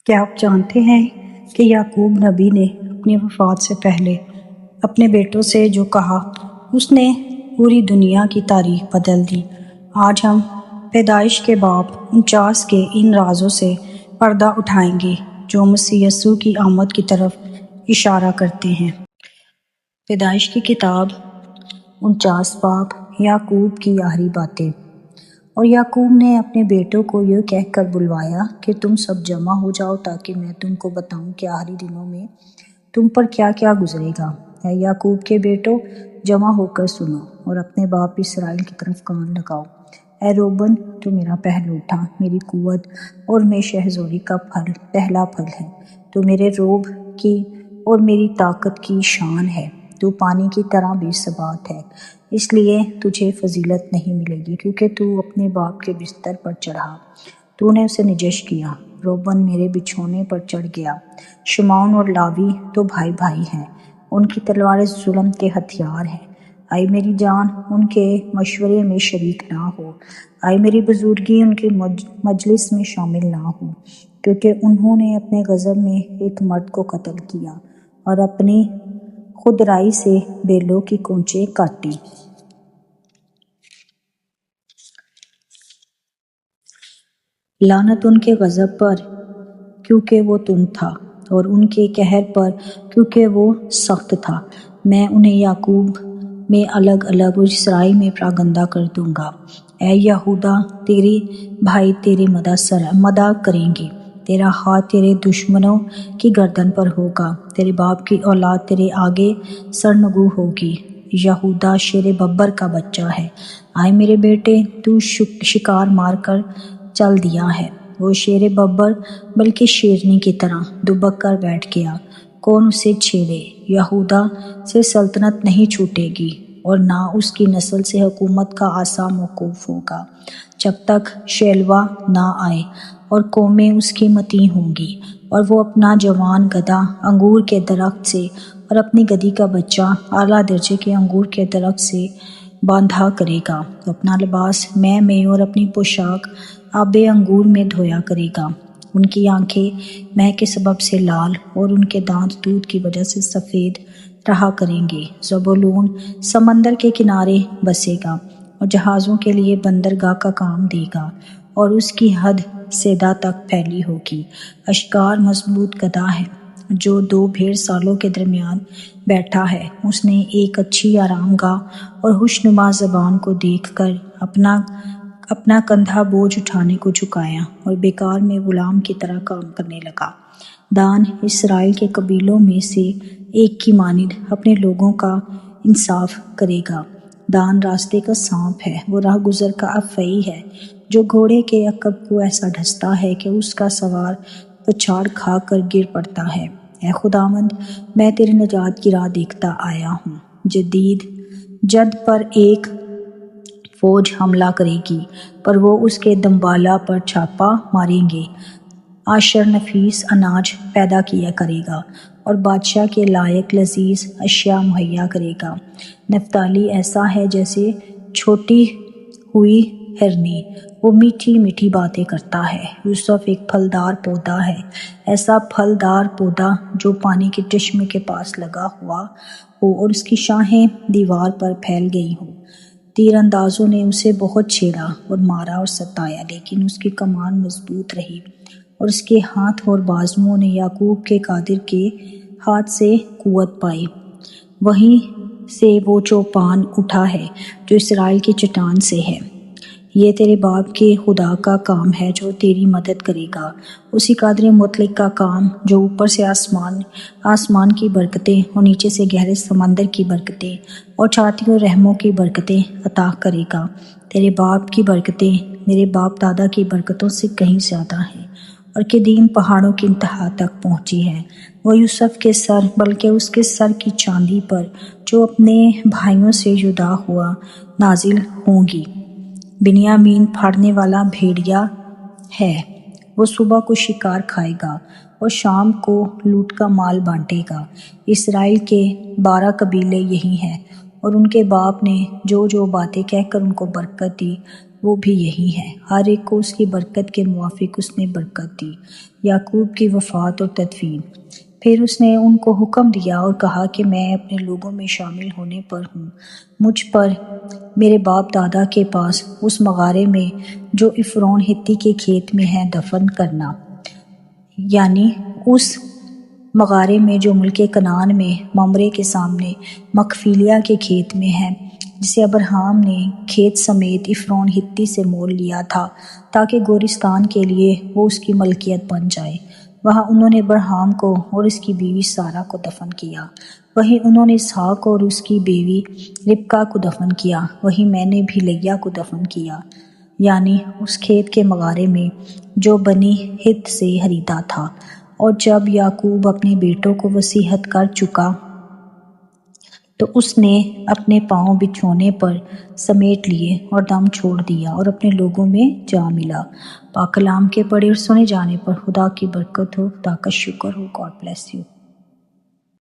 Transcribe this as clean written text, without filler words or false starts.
کیا آپ جانتے ہیں کہ یعقوب نبی نے اپنی وفات سے پہلے اپنے بیٹوں سے جو کہا اس نے پوری دنیا کی تاریخ بدل دی۔ آج ہم پیدائش کے باب 49 کے ان رازوں سے پردہ اٹھائیں گے جو مسیح یسوع کی آمد کی طرف اشارہ کرتے ہیں۔ پیدائش کی کتاب 49 باب یعقوب کی آخری باتیں۔ اور یعقوب نے اپنے بیٹوں کو یہ کہہ کر بلوایا کہ تم سب جمع ہو جاؤ تاکہ میں تم کو بتاؤں کہ آخری دنوں میں تم پر کیا کیا گزرے گا۔ اے یعقوب کے بیٹوں، جمع ہو کر سنو اور اپنے باپ اسرائیل کی طرف کان لگاؤ۔ اے روبن، تو میرا پہلوٹا، میری قوت اور میں شہزوری کا پہلا پھل ہے۔ تو میرے روب کی اور میری طاقت کی شان ہے۔ تو پانی کی طرح بے ثبات ہے، اس لیے تجھے فضیلت نہیں ملے گی کیونکہ تو اپنے باپ کے بستر پر چڑھا۔ تو نے اسے نجش کیا۔ روبن میرے بچھونے پر چڑھ گیا۔ شمعون اور لاوی تو بھائی بھائی ہیں، ان کی تلواریں ظلم کے ہتھیار ہیں۔ آئی میری جان، ان کے مشورے میں شریک نہ ہو، آئی میری بزرگی ان کی مجلس میں شامل نہ ہو، کیونکہ انہوں نے اپنے غضب میں ایک مرد کو قتل کیا اور اپنی خودرأئی سے بیلوں کی کونچیں کاٹی۔ لعنت ان کے غضب پر کیونکہ وہ تند تھا اور ان کے قہر پر کیونکہ وہ سخت تھا۔ میں انہیں یعقوب میں الگ الگ اور اسرائیل میں پراگندہ کر دوں گا۔ اے یہودا، تیرے بھائی تیرے مدح کریں گے، تیرا ہاتھ تیرے دشمنوں کی گردن پر ہوگا، تیرے باپ کی اولاد تیرے آگے سرنگوں ہوگی۔ یہودا شیر ببر کا بچہ ہے۔ آئے میرے بیٹے، تو شکار مار کر چل دیا ہے۔ وہ شیر ببر بلکہ شیرنی کی طرح دبک کر بیٹھ گیا، کون اسے چھیڑے؟ یہودا سے سلطنت نہیں چھوٹے گی اور نہ اس کی نسل سے حکومت کا عصا موقوف ہوگا، جب تک شیلوہ نہ آئے اور قومیں اس کی مطیع ہوں گی۔ اور وہ اپنا جوان گدھا انگور کے درخت سے اور اپنی گدھی کا بچہ اعلیٰ درجے کے انگور کے درخت سے باندھا کرے گا۔ تو اپنا لباس میں اور اپنی پوشاک آب انگور میں دھویا کرے گا۔ ان کی آنکھیں مہ کے سبب سے لال اور ان کے دانت دودھ کی وجہ سے سفید رہا کریں گے۔ زبولون سمندر کے کنارے بسے گا اور جہازوں کے لیے بندرگاہ کا کام دے گا، اور اس کی حد سیدا تک پھیلی ہوگی۔ اشکار مضبوط گدھا ہے جو 2 بھیڑ سالوں کے درمیان بیٹھا ہے۔ اس نے ایک اچھی آرام گاہ اور خوشنما زبان کو دیکھ کر اپنا کندھا بوجھ اٹھانے کو جھکایا اور بیکار میں غلام کی طرح کام کرنے لگا۔ دان اسرائیل کے قبیلوں میں سے ایک کی مانند اپنے لوگوں کا انصاف کرے گا۔ دان راستے کا سانپ ہے، وہ راہ گزر کا افعی ہے جو گھوڑے کے عقب کو ایسا ڈھستا ہے کہ اس کا سوار پچھاڑ کھا کر گر پڑتا ہے۔ اے خداوند، میں تیری نجات کی راہ دیکھتا آیا ہوں۔ جد پر ایک فوج حملہ کرے گی، پر وہ اس کے دمبالا پر چھاپا ماریں گے۔ عاشر نفیس اناج پیدا کیا کرے گا اور بادشاہ کے لائق لذیذ اشیاء مہیا کرے گا۔ نفتالی ایسا ہے جیسے چھوٹی ہوئی ہرنی، وہ میٹھی میٹھی باتیں کرتا ہے۔ یوسف ایک پھلدار پودا ہے، ایسا پھلدار پودا جو پانی کے چشمے کے پاس لگا ہوا ہو اور اس کی شاخیں دیوار پر پھیل گئی ہوں۔ تیر اندازوں نے اسے بہت چھیڑا اور مارا اور ستایا، لیکن اس کی کمان مضبوط رہی اور اس کے ہاتھ اور بازوؤں نے یعقوب کے قادر کے ہاتھ سے قوت پائی۔ وہیں سے وہ چوپان اٹھا ہے جو اسرائیل کی چٹان سے ہے۔ یہ تیرے باپ کے خدا کا کام ہے جو تیری مدد کرے گا، اسی قادر مطلق کا کام جو اوپر سے آسمان کی برکتیں اور نیچے سے گہرے سمندر کی برکتیں اور چھاتی اور رحموں کی برکتیں عطا کرے گا۔ تیرے باپ کی برکتیں میرے باپ دادا کی برکتوں سے کہیں زیادہ ہیں اور قدیم پہاڑوں کی انتہا تک پہنچی ہے۔ وہ یوسف کے سر بلکہ اس کے سر کی چاندی پر جو اپنے بھائیوں سے جدا ہوا نازل ہوں گی۔ بنیامین پھاڑنے والا بھیڑیا ہے، وہ صبح کو شکار کھائے گا اور شام کو لوٹ کا مال بانٹے گا۔ اسرائیل کے 12 قبیلے یہی ہیں، اور ان کے باپ نے جو باتیں کہہ کر ان کو برکت دی وہ بھی یہی ہے۔ ہر ایک کو اس کی برکت کے موافق اس نے برکت دی۔ یعقوب کی وفات اور تدفین۔ پھر اس نے ان کو حکم دیا اور کہا کہ میں اپنے لوگوں میں شامل ہونے پر ہوں، مجھ پر میرے باپ دادا کے پاس اس مغارے میں جو عفرون ہتی کے کھیت میں ہے دفن کرنا، یعنی اس مغارے میں جو ملک کنعان میں ممرے کے سامنے مغفیلیہ کے کھیت میں ہے، جسے ابراہیم نے کھیت سمیت عفرون ہتی سے مول لیا تھا تاکہ گورستان کے لیے وہ اس کی ملکیت بن جائے۔ وہاں انہوں نے ابراہیم کو اور اس کی بیوی سارہ کو دفن کیا۔ وہیں انہوں نے اسحاق اور اس کی بیوی ربکہ کو دفن کیا۔ وہیں میں نے بھی لیہ کو دفن کیا، یعنی اس کھیت کے مغارے میں جو بنی ہت سے خریدا تھا۔ اور جب یعقوب اپنے بیٹوں کو وصیت کر چکا تو اس نے اپنے پاؤں بچھونے پر سمیٹ لیے اور دم چھوڑ دیا اور اپنے لوگوں میں جا ملا۔ پاک کلام کے پڑھے اور سنے جانے پر خدا کی برکت ہو، خدا کا شکر ہو۔ God bless you.